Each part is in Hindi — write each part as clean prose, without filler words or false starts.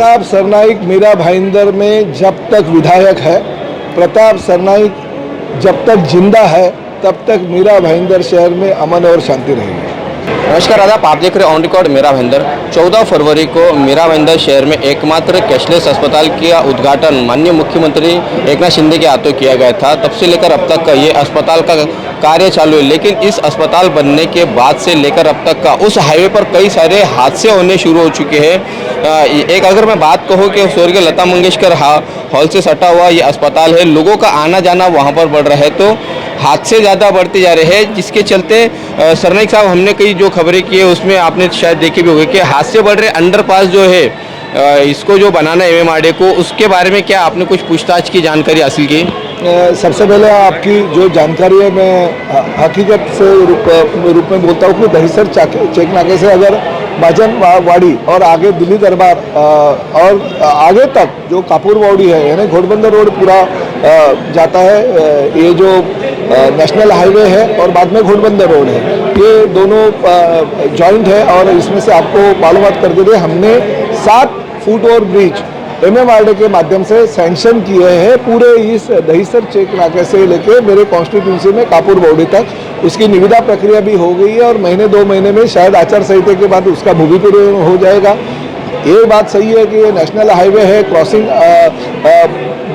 प्रताप सरनाईक मीरा भाईंदर में जब तक विधायक है, प्रताप सरनाईक जब तक जिंदा है तब तक मीरा भाईंदर शहर में अमन और शांति रहेगी। नमस्कार आदाब, आप देख रहे हैं ऑन रिकॉर्ड मीरा भाईंदर। 14 फरवरी को मीरा भाईंदर शहर में एकमात्र कैशलेस अस्पताल का उद्घाटन माननीय मुख्यमंत्री एकनाथ शिंदे के हाथों किया गया था। तब से लेकर अब तक का ये अस्पताल का कार्य चालू है, लेकिन इस अस्पताल बनने के बाद से लेकर अब तक का उस हाईवे पर कई सारे हादसे होने शुरू हो चुके हैं। एक अगर मैं बात कहूँ कि स्वर्गीय लता मंगेशकर हॉल से सटा हुआ ये अस्पताल है, लोगों का आना जाना वहाँ पर बढ़ रहा है, तो हादसे ज़्यादा बढ़ते जा रहे हैं, जिसके चलते सरनाईक साहब हमने कई जो खबरें की है उसमें आपने शायद देखी भी होगी कि हादसे बढ़ रहे। अंडरपास जो है इसको जो बनाना है एमएमआरडीए को, उसके बारे में क्या आपने कुछ पूछताछ की जानकारी हासिल की? सबसे पहले आपकी जो जानकारी है मैं हकीकत से रूप में बोलता हूँ कि दहिसर चेक नाके से अगर माजन वाड़ी और आगे दिल्ली दरबार और आगे तक जो कापुर वाड़ी है यानी घोड़बंदर रोड पूरा जाता है, ये जो नेशनल हाईवे है और बाद में घोड़बंदर रोड है, ये दोनों जॉइंट है। और इसमें से आपको मालूमात कर दे, हमने 7 फुट ओवर ब्रिज एमएमआरडीए के माध्यम से सैंक्शन किए हैं पूरे इस दहिसर चेक नाके से लेके मेरे कॉन्स्टिट्यूंसी में कापुर बावड़ी तक। उसकी निविदा प्रक्रिया भी हो गई है और महीने 2 महीने में शायद आचार संहिता के बाद उसका भूमि पूजन हो जाएगा। ये बात सही है कि ये नेशनल हाईवे है, क्रॉसिंग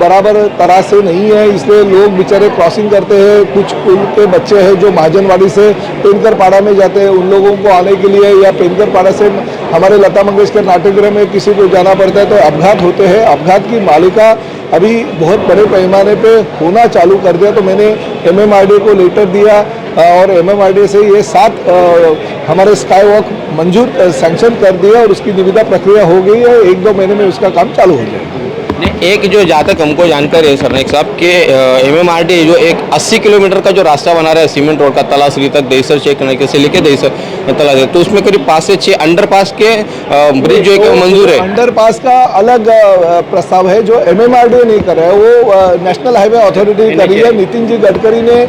बराबर तरह से नहीं है, इसलिए लोग बेचारे क्रॉसिंग करते हैं। कुछ उनके बच्चे हैं जो महाजनवाड़ी से पेनकर पाड़ा में जाते हैं, उन लोगों को आने के लिए या पेनकर पाड़ा से हमारे लता मंगेशकर नाट्यगृह में किसी को जाना पड़ता है तो अपघात होते हैं। अपघात की मालिका अभी बहुत बड़े पैमाने पे होना चालू कर दिया, तो मैंने एमएमआरडीए को लेटर दिया और एमएमआरडीए से ये 7 हमारे स्काई वॉक मंजूर सैंक्शन कर दिया और उसकी निविदा प्रक्रिया हो गई है। 1-2 महीने में उसका काम चालू हो जाएगा। एक जो जहाँ तक हमको जानकारी है सरनाईक साहब के एमएमआरडीए जो एक 80 किलोमीटर का जो रास्ता बना रहा है सीमेंट रोड का तलासरी तक, दहिसर चेक नाके से लेके दहिसर तलासरी, तो उसमें करीब 5 से 6 अंडरपास के ब्रिज जो एक मंजूर है। अंडरपास का अलग प्रस्ताव है जो एमएमआरडीए नहीं कर रहा है, वो नेशनल हाईवे अथॉरिटी कर रही है। नितिन जी गडकरी ने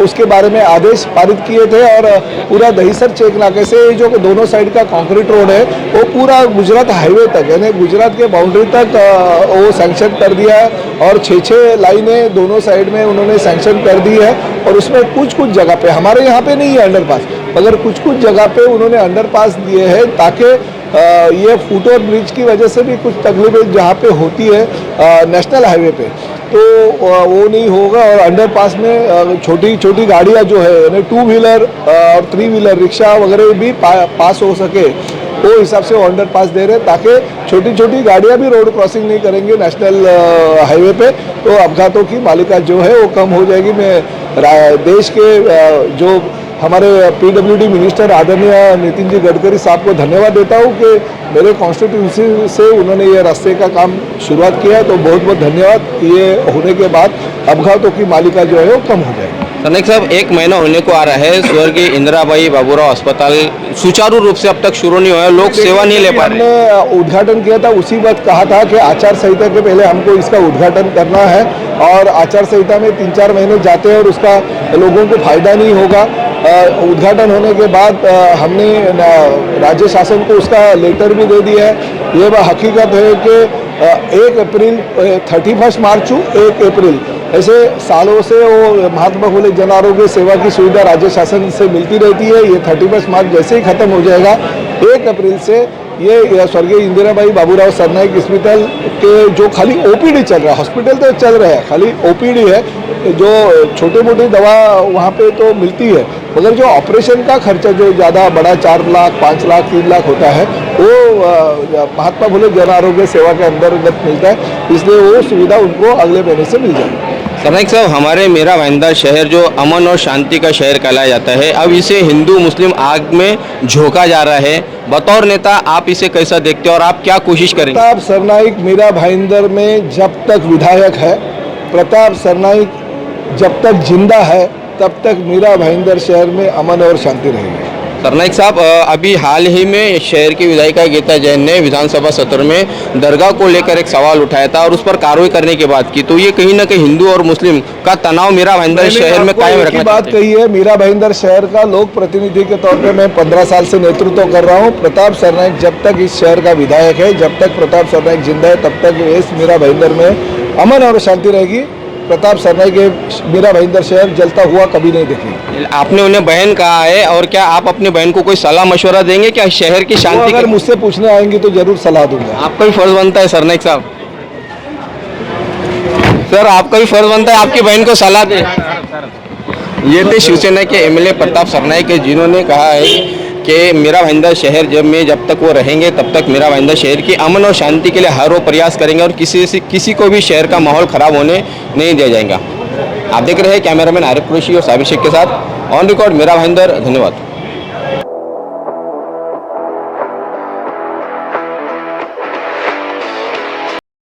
उसके बारे में आदेश पारित किए थे और पूरा दहिसर चेक नाके से जो दोनों साइड का कंक्रीट रोड है वो पूरा गुजरात हाईवे तक यानी गुजरात के बाउंड्री तक वो सैंक्शन कर दिया है और 6 लाइनें दोनों साइड में उन्होंने सैंक्शन कर दी है। और उसमें कुछ जगह पे, हमारे यहाँ पे नहीं है अंडरपास, मगर कुछ जगह पे उन्होंने अंडरपास दिए हैं ताकि ये फुट ओवर ब्रिज की वजह से भी कुछ तकलीफें जहाँ पे होती है नेशनल हाईवे पे तो वो नहीं होगा। और अंडरपास में छोटी छोटी गाड़ियाँ जो है यानी 2 व्हीलर और 3 व्हीलर रिक्शा वगैरह भी पास हो सके, वो हिसाब से वो अंडरपास दे रहे हैं ताकि छोटी छोटी गाड़ियाँ भी रोड क्रॉसिंग नहीं करेंगे नेशनल हाईवे पे, तो अपघातों की मालिका जो है वो कम हो जाएगी। मैं देश के जो हमारे पीडब्ल्यूडी मिनिस्टर आदरणीय नितिन जी गडकरी साहब को धन्यवाद देता हूँ कि मेरे कॉन्स्टिट्यूंसी से उन्होंने ये रास्ते का काम शुरुआत किया है, तो बहुत बहुत धन्यवाद। ये होने के बाद अपघातों की मालिका जो है वो कम हो जाएगी। सरनाईक साहब, 1 महीना होने को आ रहा है, स्वर्गीय इंदिराबाई बाबूराव अस्पताल सुचारू रूप से अब तक शुरू नहीं हुआ है, लोग सेवा नहीं ले पा रहे। हमने उद्घाटन किया था, उसी वक्त कहा था कि आचार संहिता के पहले हमको इसका उद्घाटन करना है और आचार संहिता में 3-4 महीने जाते हैं और उसका लोगों को फायदा नहीं होगा। उद्घाटन होने के बाद हमने राज्य शासन को उसका लेटर भी दे दिया है। ये हकीकत है कि 1 अप्रैल 31 मार्च 1 अप्रैल ऐसे सालों से वो महात्मा फुले जन आरोग्य सेवा की सुविधा राज्य शासन से मिलती रहती है। ये 31 मार्च जैसे ही खत्म हो जाएगा, 1 अप्रैल से ये स्वर्गीय इंदिराबाई बाबूराव सरनाईक अस्पताल के जो खाली ओपीडी चल रहा है, हॉस्पिटल तो चल रहा है, खाली ओपीडी है, जो छोटी मोटी दवा वहाँ पे तो मिलती है, मगर जो ऑपरेशन का खर्चा जो ज़्यादा बड़ा 4 लाख 5 लाख 3 लाख होता है वो महात्मा फुले जन आरोग्य सेवा के अंतर्गत मिलता है, इसलिए वो सुविधा उनको अगले महीने से मिल जाएगी। सरनाईक साहब, हमारे मीरा भाईंदर शहर जो अमन और शांति का शहर कहलाया जाता है, अब इसे हिंदू मुस्लिम आग में झोंका जा रहा है। बतौर नेता आप इसे कैसा देखते हैं और आप क्या कोशिश करेंगे? प्रताप सरनाईक मीरा भाईंदर में जब तक विधायक है, प्रताप सरनाईक जब तक जिंदा है तब तक मीरा भाईंदर शहर में अमन और शांति रहेगी। सरनाइक साहब, अभी हाल ही में शहर की विधायिका गीता जैन ने विधानसभा सत्र में दरगाह को लेकर एक सवाल उठाया था और उस पर कार्रवाई करने की बात की, तो ये कहीं ना कहीं हिंदू और मुस्लिम का तनाव मीरा भाईंदर शहर में कायम रखना बात चाहते हैं। कही है। मीरा भाईंदर शहर का लोक प्रतिनिधि के तौर पे मैं 15 साल से नेतृत्व कर रहा हूँ। प्रताप सरनाइक जब तक इस शहर का विधायक है, जब तक प्रताप सरनाइक जिंदा है, तब तक इस मीरा भाईंदर में अमन और शांति रहेगी। प्रताप सरनाइक के मीरा भाईंदर शहर जलता हुआ कभी नहीं देखेगी। आपने उन्हें बहन कहा है, और क्या आप अपनी बहन को कोई सलाह मशवरा देंगे क्या शहर की वो शांति अगर के? मुझसे पूछने आएंगी तो जरूर सलाह दूंगा। आपका भी फर्ज बनता है सरनाइक साहब, सर आपका भी फर्ज बनता है आपकी बहन को सलाह दें। ये थे शिवसेना के एमएलए प्रताप सरनाइक, जिन्होंने कहा है कि मीरा भाईंदर शहर जब तक वो रहेंगे तब तक मीरा भाईंदर शहर की अमन और शांति के लिए हर वो प्रयास करेंगे और किसी को भी शहर का माहौल खराब होने नहीं दिया जाएगा। आप देख रहे हैं कैमरामैन आरिफ कुरैशी और साबिर शेख के साथ ऑन रिकॉर्ड मीरा भाईंदर। धन्यवाद।